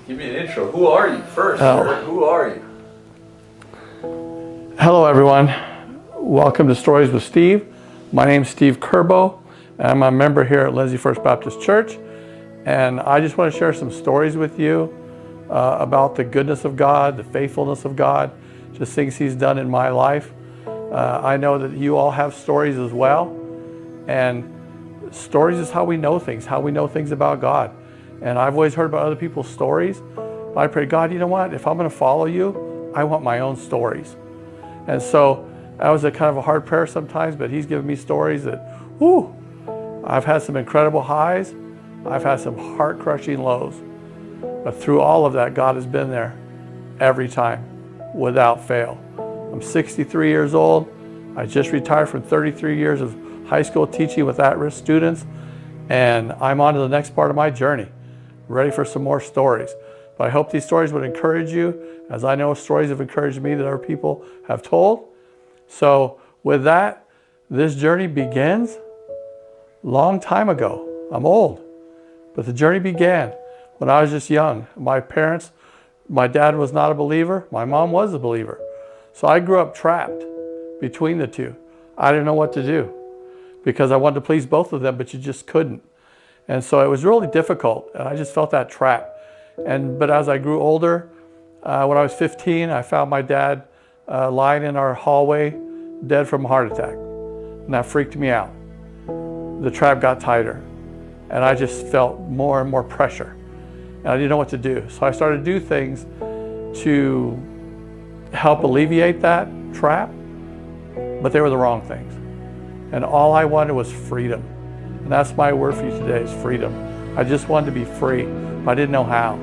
Give me an intro. Who are you first? Who are you? Hello everyone. Welcome to Stories with Steve. My name is Steve Curbow, and I'm a member here at Lindsay First Baptist Church. And I just want to share some stories with you about the goodness of God, the faithfulness of God, just things He's done in my life. I know that you all have stories as well. And stories is how we know things about God. And I've always heard about other people's stories. I pray, God, you know what? If I'm going to follow you, I want my own stories. And so that was a kind of a hard prayer sometimes, but He's given me stories that, whoo, I've had some incredible highs. I've had some heart-crushing lows. But through all of that, God has been there every time, without fail. I'm 63 years old. I just retired from 33 years of high school teaching with at-risk students, and I'm on to the next part of my journey, ready for some more stories. But I hope these stories would encourage you, as I know stories have encouraged me that other people have told. So with that, this journey begins a long time ago. I'm old, but the journey began when I was just young. My parents, my dad was not a believer, my mom was a believer. So I grew up trapped between the two. I didn't know what to do because I wanted to please both of them, but you just couldn't. And so it was really difficult, and I just felt that trap. But as I grew older, when I was 15, I found my dad lying in our hallway, dead from a heart attack. And that freaked me out. The trap got tighter, and I just felt more and more pressure. And I didn't know what to do. So I started to do things to help alleviate that trap, but they were the wrong things. And all I wanted was freedom. And that's my word for you today, is freedom. I just wanted to be free, but I didn't know how.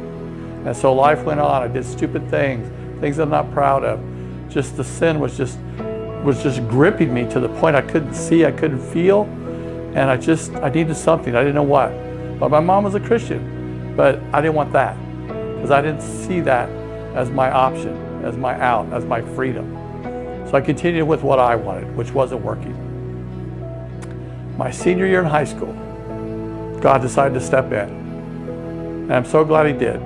And so life went on. I did stupid things I'm not proud of. Just the sin was just gripping me to the point I couldn't see, I couldn't feel. And I needed something. I didn't know what. But my mom was a Christian, but I didn't want that because I didn't see that as my option, as my out, as my freedom. So I continued with what I wanted, which wasn't working. My senior year in high school, God decided to step in. And I'm so glad He did.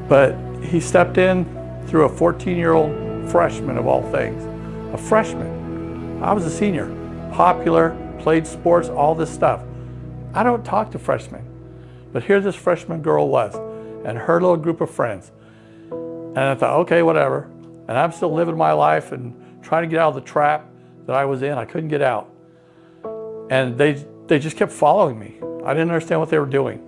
But He stepped in through a 14-year-old freshman of all things. A freshman. I was a senior, popular, played sports, all this stuff. I don't talk to freshmen. But here this freshman girl was, and her little group of friends. And I thought, okay, whatever. And I'm still living my life and trying to get out of the trap that I was in. I couldn't get out. And they just kept following me. I didn't understand what they were doing.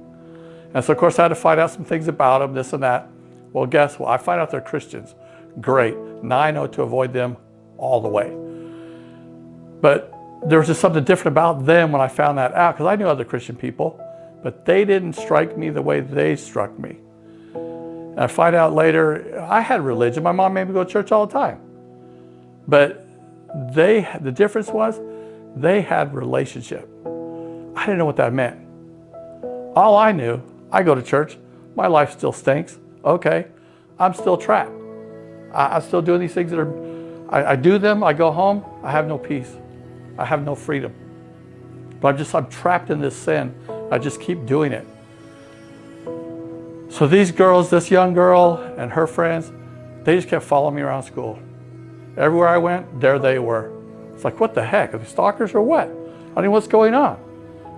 And so of course I had to find out some things about them, this and that. Well, guess what? I find out they're Christians. Great. Now I know to avoid them all the way. But there was just something different about them when I found that out, because I knew other Christian people, but they didn't strike me the way they struck me. And I find out later, I had religion. My mom made me go to church all the time. But the difference was, they had relationship. I didn't know what that meant. All I knew, I go to church, my life still stinks. Okay, I'm still trapped. I'm still doing these things that I do them, I go home, I have no peace. I have no freedom. But I'm trapped in this sin. I just keep doing it. So these girls, this young girl and her friends, they just kept following me around school. Everywhere I went, there they were. It's like, what the heck? Are they stalkers or what? I mean, what's going on,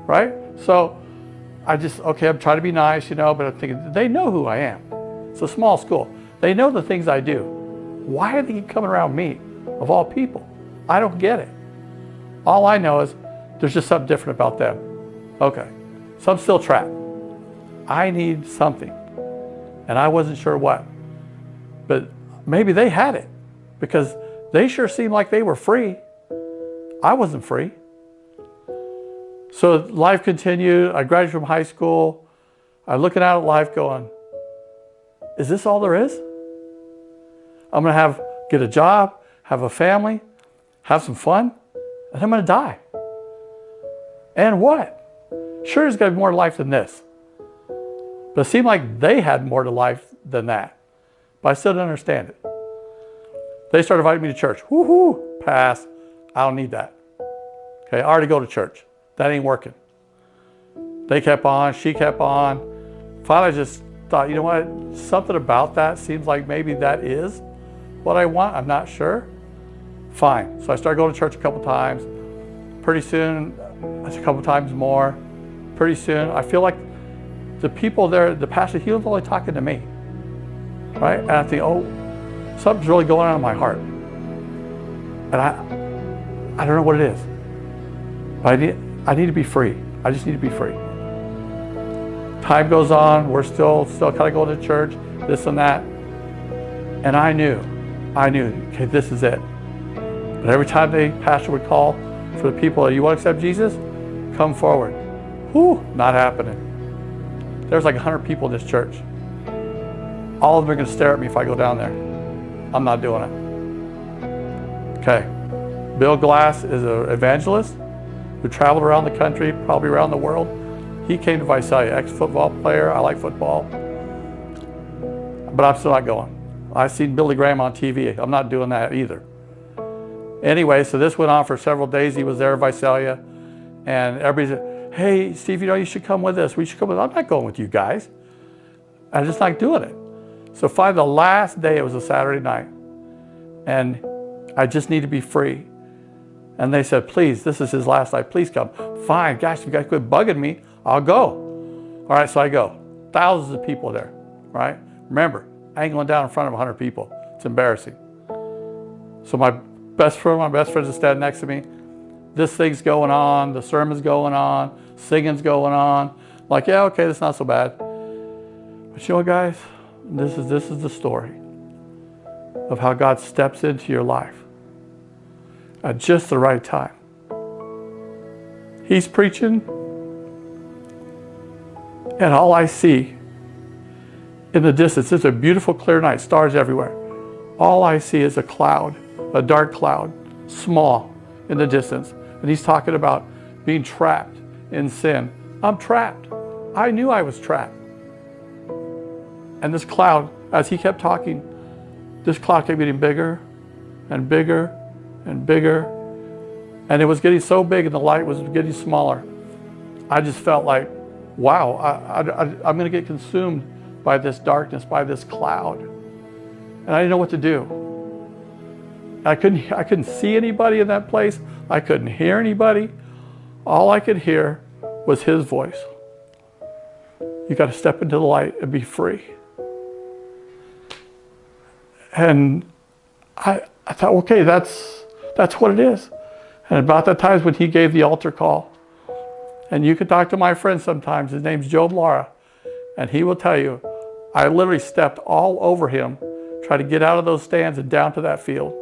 right? So okay, I'm trying to be nice, but I'm thinking, they know who I am. It's a small school. They know the things I do. Why are they keep coming around me, of all people? I don't get it. All I know is there's just something different about them. Okay, so I'm still trapped. I need something, and I wasn't sure what. But maybe they had it, because they sure seemed like they were free. I wasn't free. So life continued. I graduated from high school. I'm looking out at life going, is this all there is? I'm going to get a job, have a family, have some fun, and I'm going to die. And what? Sure, there's got to be more to life than this. But it seemed like they had more to life than that. But I still didn't understand it. They started inviting me to church. Woohoo, pass. I don't need that. Okay, I already go to church. That ain't working. They kept on, she kept on. Finally, I just thought, you know what, something about that seems like maybe that is what I want. I'm not sure. Fine. So I started going to church a couple times. Pretty soon, a couple times more. Pretty soon, I feel like the people there, the pastor, he was only talking to me, right? And I think, oh, something's really going on in my heart. And I don't know what it is. But I need to be free. I just need to be free. Time goes on, we're still kind of going to church, this and that. And I knew, okay, this is it. But every time the pastor would call for the people, you want to accept Jesus? Come forward. Whew, not happening. There's like 100 people in this church. All of them are going to stare at me if I go down there. I'm not doing it. Okay. Bill Glass is an evangelist who traveled around the country, probably around the world. He came to Visalia, ex-football player. I like football. But I'm still not going. I've seen Billy Graham on TV. I'm not doing that either. Anyway, so this went on for several days. He was there in Visalia. And everybody said, hey, Steve, you should come with us. We should come with us. I'm not going with you guys. I'm just not doing it. So finally, the last day, it was a Saturday night. And I just need to be free. And they said, please, this is his last night. Please come. Fine, gosh, you guys quit bugging me. I'll go. All right, so I go. Thousands of people there, right? Remember, I ain't going down in front of 100 people. It's embarrassing. So my best friends are standing next to me. This thing's going on, the sermon's going on, singing's going on. Like, yeah, okay, that's not so bad. But you know what, guys? This is the story of how God steps into your life at just the right time. He's preaching, and all I see in the distance, it's a beautiful, clear night, stars everywhere. All I see is a cloud, a dark cloud, small in the distance. And he's talking about being trapped in sin. I'm trapped. I knew I was trapped. And this cloud, as he kept talking, this cloud kept getting bigger and bigger and bigger. And it was getting so big and the light was getting smaller. I just felt like, wow, I'm going to get consumed by this darkness, by this cloud. And I didn't know what to do. I couldn't see anybody in that place. I couldn't hear anybody. All I could hear was his voice. You got to step into the light and be free. And I thought, okay, that's what it is. And about that time is when he gave the altar call. And you can talk to my friend sometimes. His name's Joe Lara. And he will tell you, I literally stepped all over him, tried to get out of those stands and down to that field.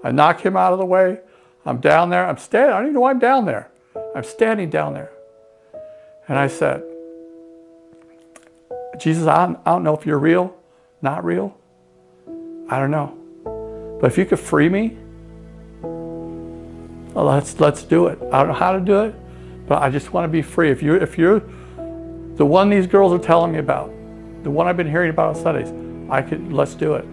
I knocked him out of the way. I'm down there. I'm standing. I don't even know why I'm down there. I'm standing down there. And I said, Jesus, I don't know if you're real, not real. I don't know. But if you could free me, well, let's do it. I don't know how to do it, but I just want to be free. If you're the one these girls are telling me about, the one I've been hearing about on Sundays, let's do it.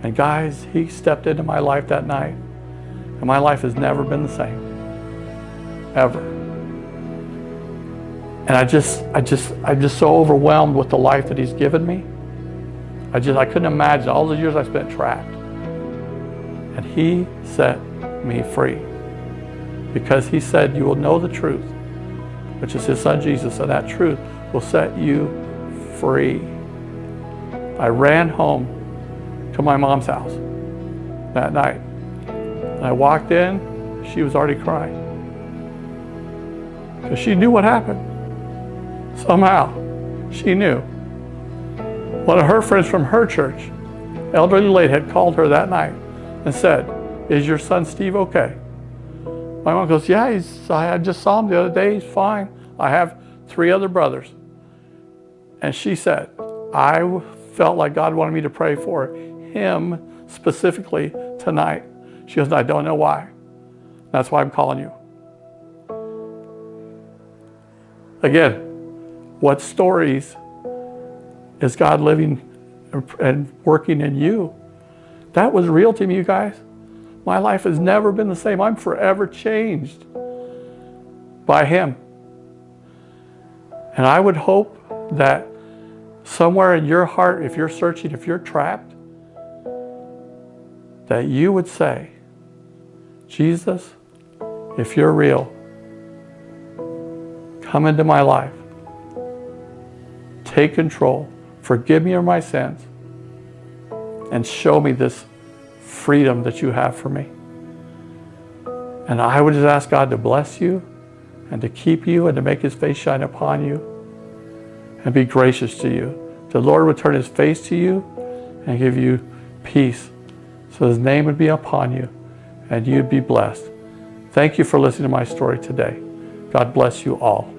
And guys, he stepped into my life that night, and my life has never been the same, ever. And I'm just so overwhelmed with the life that he's given me. I couldn't imagine all the years I spent trapped. And he set me free. Because he said, you will know the truth, which is his son Jesus, and that truth will set you free. I ran home to my mom's house that night. And I walked in, she was already crying. Because she knew what happened. Somehow, she knew. One of her friends from her church, elderly lady, had called her that night and said, is your son Steve okay? My mom goes, yeah, I just saw him the other day, he's fine. I have 3 other brothers. And she said, I felt like God wanted me to pray for him specifically tonight. She goes, I don't know why. That's why I'm calling you. Again, what stories is God living and working in you? That was real to me, you guys. My life has never been the same. I'm forever changed by him. And I would hope that somewhere in your heart, if you're searching, if you're trapped, that you would say, Jesus, if you're real, come into my life. Take control. Forgive me of my sins. And show me this freedom that you have for me. And I would just ask God to bless you and to keep you and to make his face shine upon you and be gracious to you. The Lord would turn his face to you and give you peace, so his name would be upon you and you'd be blessed. Thank you for listening to my story today. God bless you all.